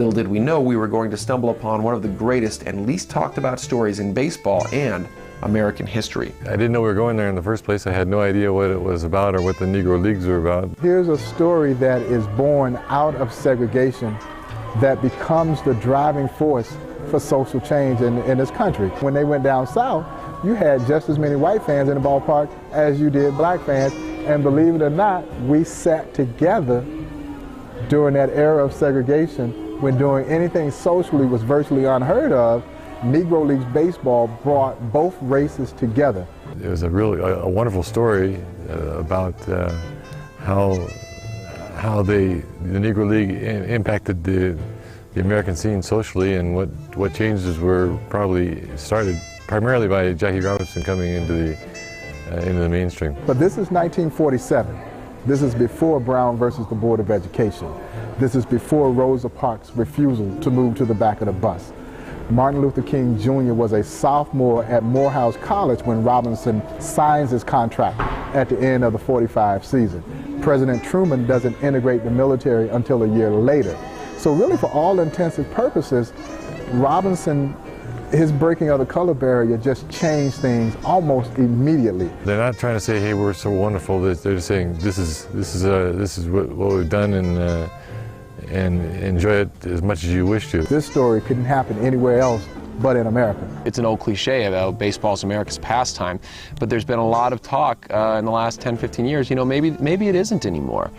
Little did we know we were going to stumble upon one of the greatest and least talked about stories in baseball and American history. I didn't know we were going there in the first place. I had no idea what it was about or what the Negro Leagues were about. Here's a story that is born out of segregation that becomes the driving force for social change in this country. When they went down south, you had just as many white fans in the ballpark as you did black fans, and believe it or not, we sat together during that era of segregation when doing anything socially was virtually unheard of. Negro Leagues baseball brought both races together. It was a really wonderful story about how the Negro League impacted the American scene socially, and what changes were probably started primarily by Jackie Robinson coming into the mainstream. But this is 1947. This is before Brown versus the Board of Education. This is before Rosa Parks' refusal to move to the back of the bus. Martin Luther King Jr. was a sophomore at Morehouse College when Robinson signs his contract at the end of the 45 season. President Truman doesn't integrate the military until a year later. So really, for all intents and purposes, Robinson, his breaking of the color barrier just changed things almost immediately. They're not trying to say, "Hey, we're so wonderful." They're just saying, "This is what we've done, and enjoy it as much as you wish to." This story couldn't happen anywhere else but in America. It's an old cliche about baseball's America's pastime, but there's been a lot of talk in the last 10, 15 years, maybe it isn't anymore.